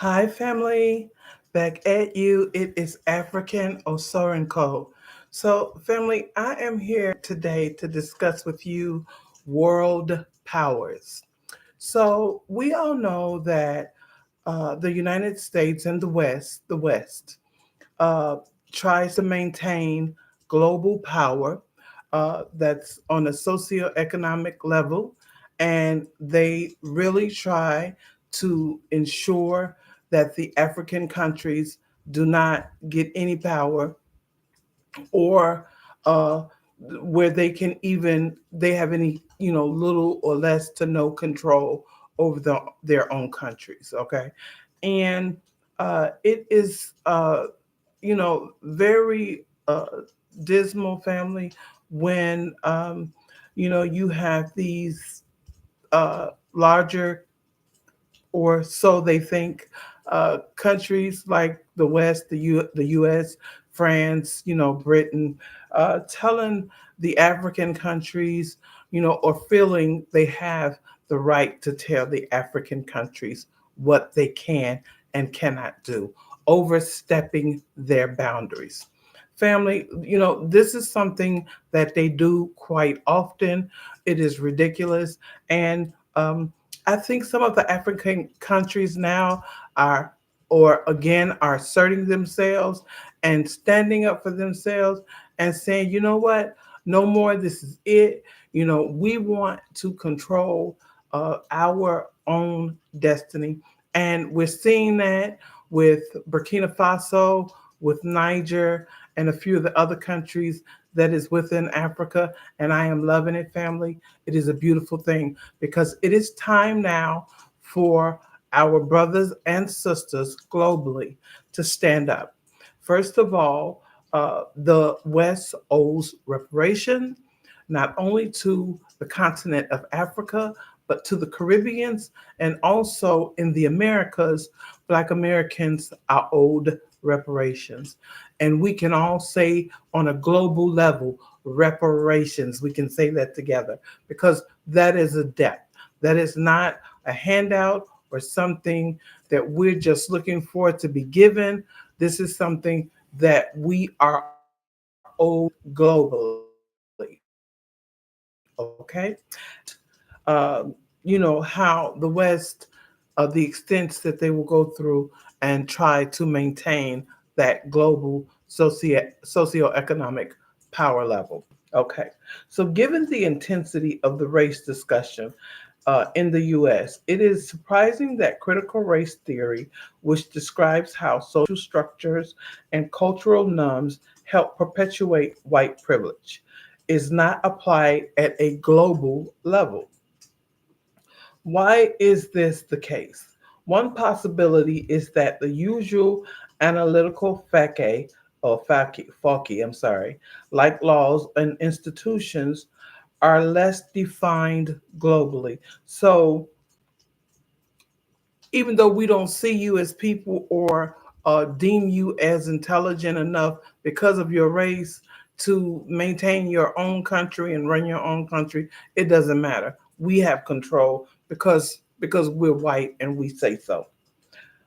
Hi, family. Back at you. It is African Osorenko. So, family, I am here today to discuss with you world powers. So, we all know that the United States and the West, uh, tries to maintain global power that's on a socioeconomic level, and they really try to ensure that the African countries do not get any power or uh, where they have any little or less to no control over their own countries. Okay, and it is very dismal, family, when you have these larger, or so they think, countries like the West, the U.S., France, Britain, telling the African countries, or feeling they have the right to tell the African countries what they can and cannot do, overstepping their boundaries. Family, this is something that they do quite often. It is ridiculous. And I think some of the African countries now are, or again, are asserting themselves and standing up for themselves and saying, you know what, no more, this is it. We want to control our own destiny. And we're seeing that with Burkina Faso, with Niger, and a few of the other countries that is within Africa. And I am loving it, family. It is a beautiful thing because it is time now for our brothers and sisters globally to stand up. First of all, the West owes reparation not only to the continent of Africa, but to the Caribbeans, and also in the Americas, Black Americans are owed reparations. And we can all say on a global level, reparations. We can say that together because that is a debt. That is not a handout or something that we're just looking for to be given. This is something that we are owed globally. Okay? How the West, the extents that they will go through and try to maintain that global socioeconomic power level. Okay, so given the intensity of the race discussion in the US, it is surprising that critical race theory, which describes how social structures and cultural norms help perpetuate white privilege, is not applied at a global level. Why is this the case? One possibility is that the usual analytical facie, like laws and institutions, are less defined globally. So even though we don't see you as people or deem you as intelligent enough because of your race to maintain your own country and run your own country, it doesn't matter. We have control because we're white and we say so.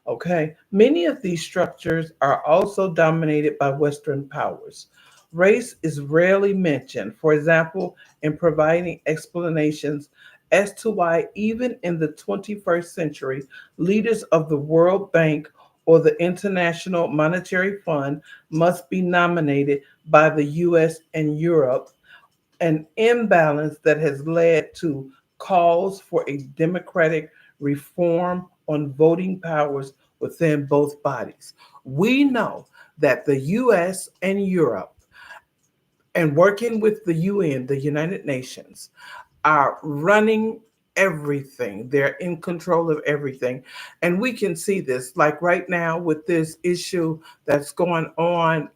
Okay. Many of these structures are also dominated by Western powers. Race is rarely mentioned, for example, in providing explanations as to why, even in the 21st century, leaders of the World Bank or the International Monetary Fund must be nominated by the US and Europe, an imbalance that has led to calls for a democratic reform on voting powers within both bodies. We know that the US and Europe, and working with the UN, the United Nations, are running everything. They're in control of everything. And we can see this, like right now with this issue that's going on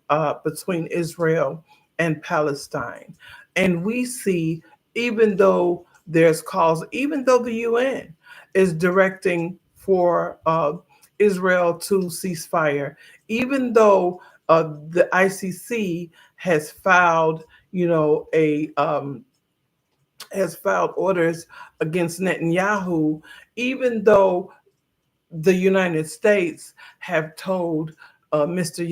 between Israel and Palestine. And we see, even though there's calls, even though the UN is directing for Israel to ceasefire, even though the ICC has filed, a has filed orders against Netanyahu, even though the United States have told Mr.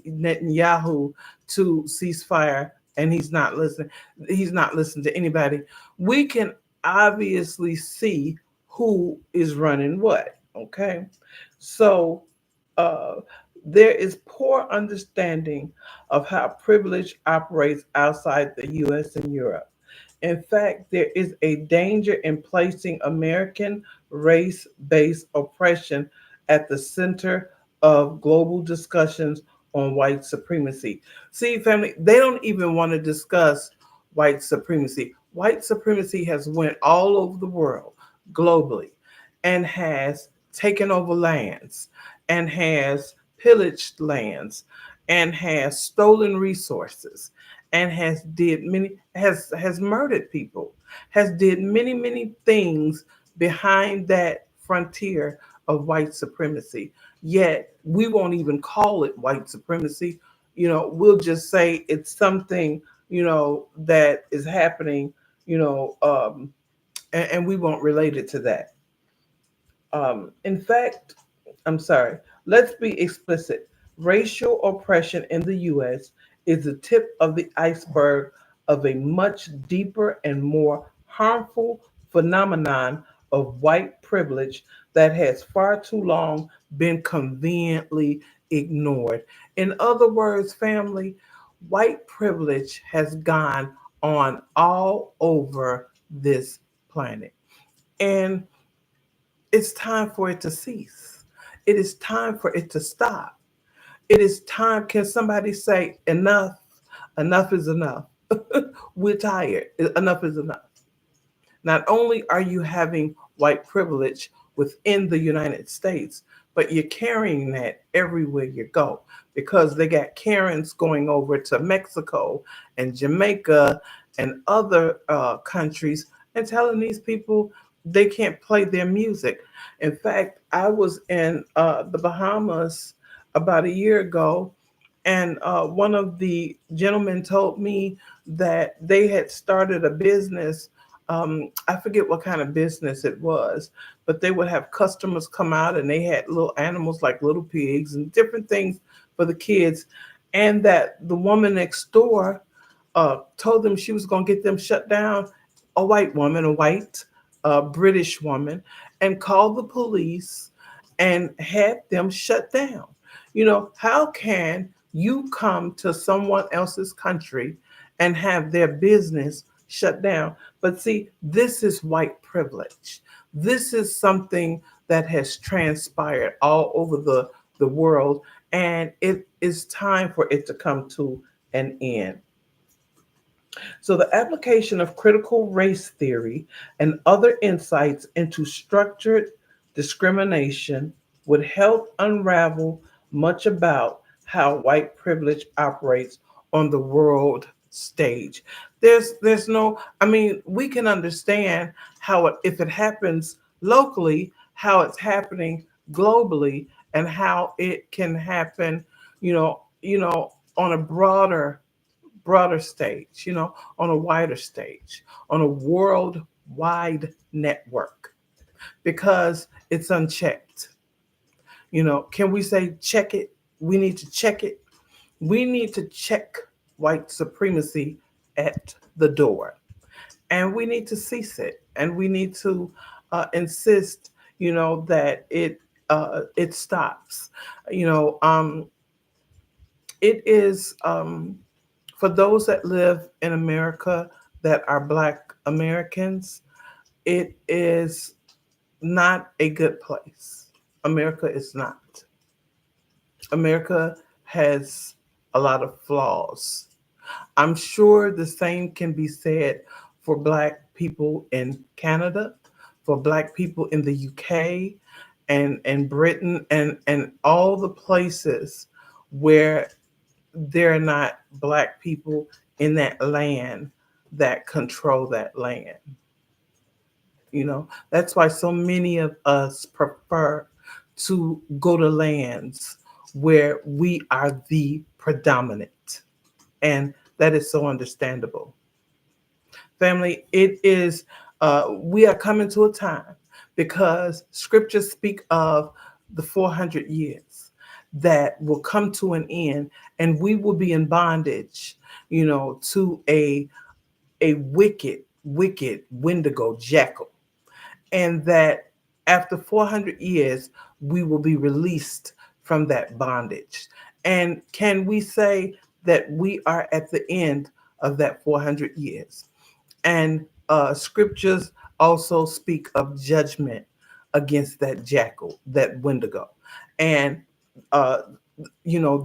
Netanyahu to cease fire, and he's not listening. He's not listening to anybody. We can obviously see who is running what. Okay, so uh, there is poor understanding of how privilege operates outside the U.S. and Europe. In fact, there is a danger in placing American race based oppression at the center of global discussions on white supremacy. See, family, they don't even want to discuss white supremacy. White supremacy has went all over the world globally and has taken over lands and has pillaged lands and has stolen resources and has murdered people, has did many things behind that frontier of white supremacy. Yet we won't even call it white supremacy. We'll just say it's something, that is happening, you know, um, and we won't relate it to that. In fact, I'm sorry, let's be explicit. Racial oppression in the US is the tip of the iceberg of a much deeper and more harmful phenomenon of white privilege that has far too long been conveniently ignored. In other words, family, white privilege has gone on all over this planet. And it's time for it to cease. It is time for it to stop. It is time. Can somebody say enough? Enough is enough. We're tired. Enough is enough. Not only are you having white privilege within the United States, but you're carrying that everywhere you go because they got Karens going over to Mexico and Jamaica and other countries and telling these people they can't play their music. In fact, I was in the Bahamas about a year ago, and one of the gentlemen told me that they had started a business. I forget what kind of business it was, but they would have customers come out and they had little animals like little pigs and different things for the kids. And that the woman next door told them she was going to get them shut down, a white woman, a white British woman, and called the police and had them shut down. How can you come to someone else's country and have their business shut down? But see, this is white privilege. This is something that has transpired all over the world, and it is time for it to come to an end. So, the application of critical race theory and other insights into structured discrimination would help unravel much about how white privilege operates on the world stage. There's no, I mean, we can understand how if it happens locally, how it's happening globally, and how it can happen, on a broader stage, on a wider stage, on a worldwide network, because it's unchecked. Can we say check it? We need to check it. We need to check white supremacy at the door, and we need to cease it, and we need to insist, that it stops. You know, it is for those that live in America that are Black Americans. It is not a good place. America is not. America has a lot of flaws. I'm sure the same can be said for Black people in Canada, for Black people in the UK and Britain and all the places where there are not Black people in that land that control that land. That's why so many of us prefer to go to lands where we are the predominant. And that is so understandable. Family, we are coming to a time because scriptures speak of the 400 years that will come to an end, and we will be in bondage, to a wicked Wendigo jackal, and that after 400 years we will be released from that bondage. And can we say that we are at the end of that 400 years? And scriptures also speak of judgment against that jackal, that Wendigo. And uh,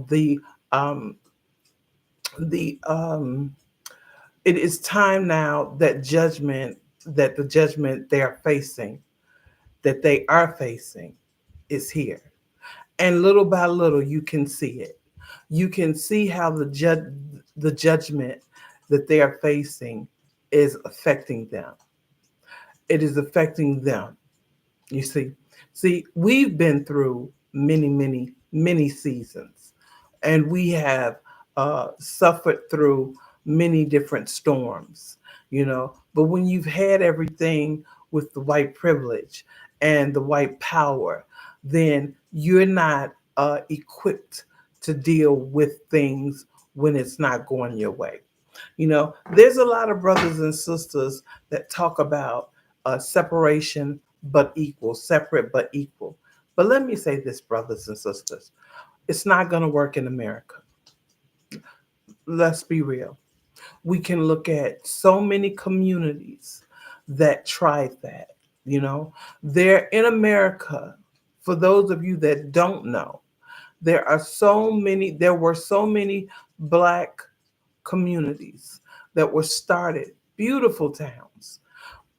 the um, the it is time now that the judgment they are facing is here. And little by little you can see it. You can see how the judgment that they are facing is affecting them. It is affecting them. You see, we've been through many seasons, and we have suffered through many different storms, But when you've had everything with the white privilege and the white power, then you're not equipped to deal with things when it's not going your way. There's a lot of brothers and sisters that talk about separation but equal, separate but equal. But let me say this, brothers and sisters, it's not going to work in America. Let's be real. We can look at so many communities that tried that, you know. There in America, for those of you that don't know, there were so many black communities that were started, beautiful towns,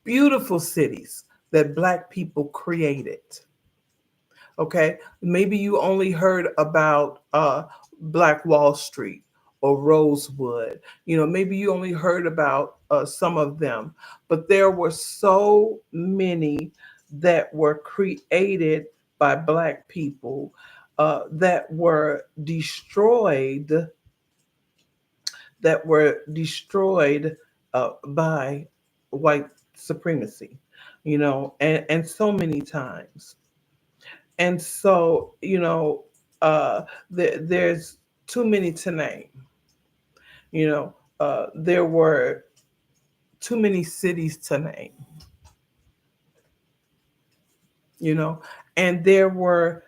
beautiful cities that black people created. Okay, maybe you only heard about Black Wall Street or Rosewood. Maybe you only heard about some of them, but there were so many that were created by black people that were destroyed by white supremacy, and so many times. And so, there's too many to name. There were too many cities to name, you know, and there were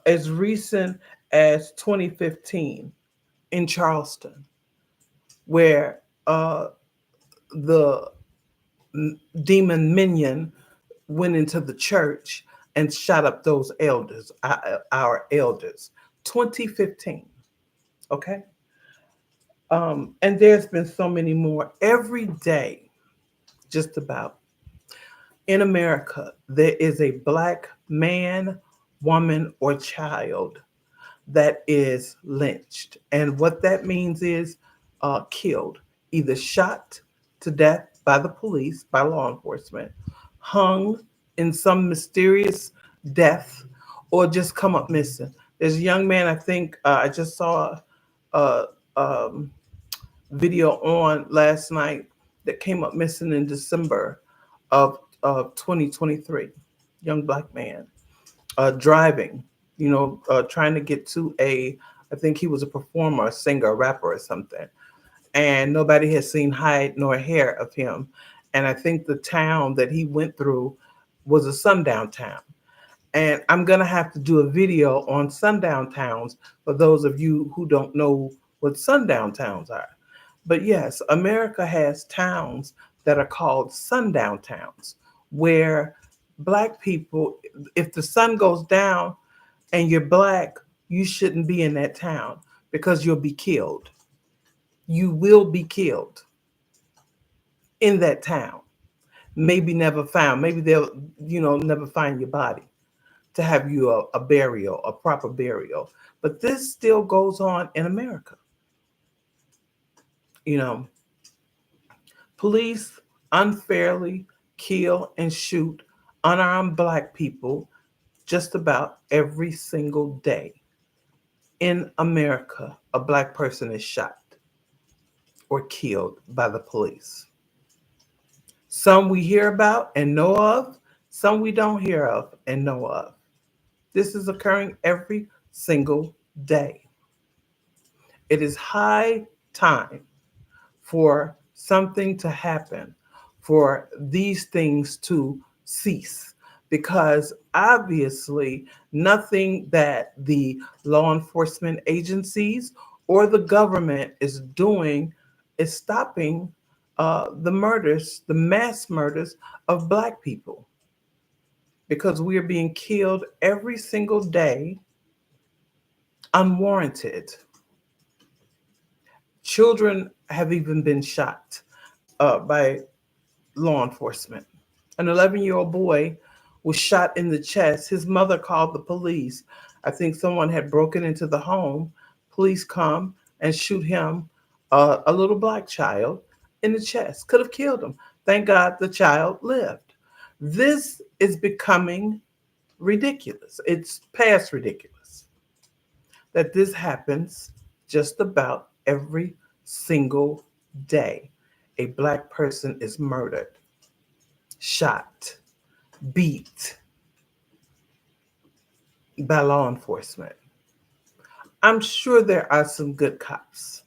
as recent as 2015 in Charleston, where the demon minion went into the church and shot up those elders, our elders. 2015. Okay. And there's been so many more every day, just about. In America, there is a black man, woman, or child that is lynched. And what that means is killed, either shot to death by the police, by law enforcement, hung in some mysterious death, or just come up missing. There's a young man, I think, I just saw a, um, video on last night that came up missing in December of 2023. Young black man driving, trying to get to I think he was a performer, a singer, a rapper, or something. And nobody has seen hide nor hair of him. And I think the town that he went through was a sundown town. And I'm going to have to do a video on sundown towns for those of you who don't know what sundown towns are. But yes, America has towns that are called sundown towns where black people, if the sun goes down and you're black, you shouldn't be in that town because you'll be killed. You will be killed in that town. Maybe never found. Maybe they'll, never find your body to have you a burial, a proper burial. But this still goes on in America. You know, police unfairly kill and shoot unarmed black people just about every single day. In America, a black person is shot or killed by the police. Some we hear about and know of, some we don't hear of and know of. This is occurring every single day. It is high time for something to happen, for these things to cease. Because obviously, nothing that the law enforcement agencies or the government is doing is stopping the murders, the mass murders of Black people. Because we are being killed every single day unwarranted. Children have even been shot by law enforcement. An 11-year-old boy was shot in the chest. His mother called the police. I think someone had broken into the home. Police come and shoot him, a little Black child, in the chest. Could have killed him. Thank God the child lived. This is becoming ridiculous. It's past ridiculous that this happens just about every single day. A Black person is murdered, shot, beat by law enforcement. I'm sure there are some good cops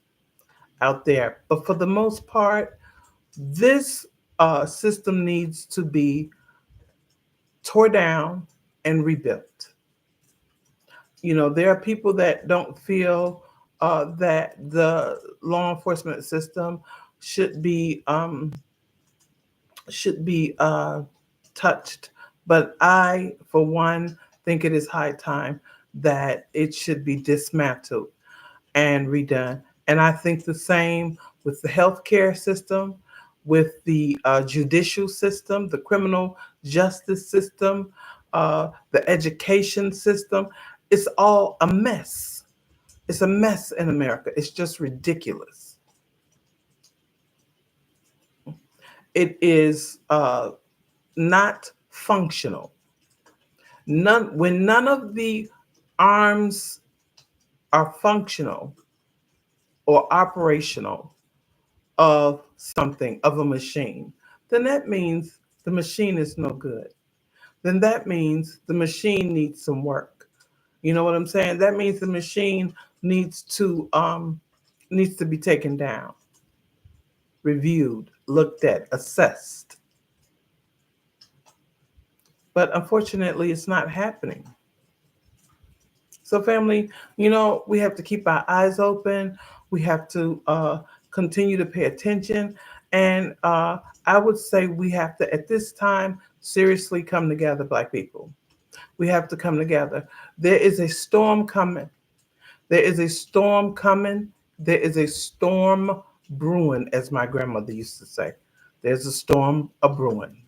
out there, but for the most part, this system needs to be tore down and rebuilt. You know, there are people that don't feel that the law enforcement system should be should be touched. But I, for one, think it is high time that it should be dismantled and redone. And I think the same with the healthcare system, with the judicial system, the criminal justice system, the education system. It's all a mess. It's a mess in America. It's just ridiculous. It is not functional. None of the arms are functional or operational of something, of a machine, then that means the machine is no good. Then that means the machine needs some work. You know what I'm saying? That means the machine needs to be taken down, reviewed, looked at, assessed. But unfortunately, it's not happening. So, family, we have to keep our eyes open. We have to continue to pay attention. And I would say we have to, at this time, seriously come together, Black people. We have to come together. There is a storm coming. There is a storm coming. There is a storm brewing, as my grandmother used to say. There's a storm a brewing.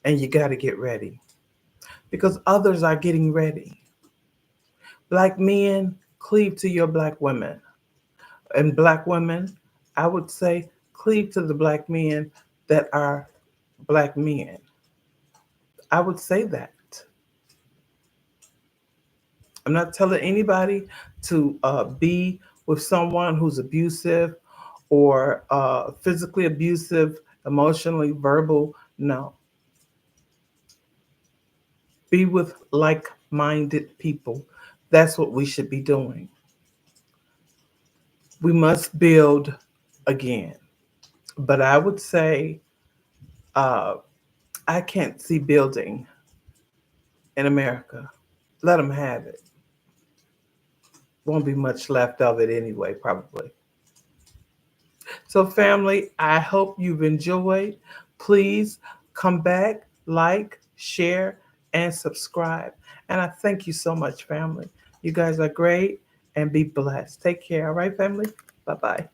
And you got to get ready because others are getting ready. Black men, cleave to your Black women. And Black women, I would say, cleave to the Black men that are Black men. I would say that. I'm not telling anybody to be with someone who's abusive or physically abusive, emotionally, verbal. No. Be with like minded people. That's what we should be doing. We must build again. But I would say uh, I can't see building in America. Let them have it. Won't be much left of it anyway, probably. So, family, I hope you've enjoyed. Please come back, like, share, and subscribe. And I thank you so much, family. You guys are great and be blessed. Take care. All right, family? Bye bye.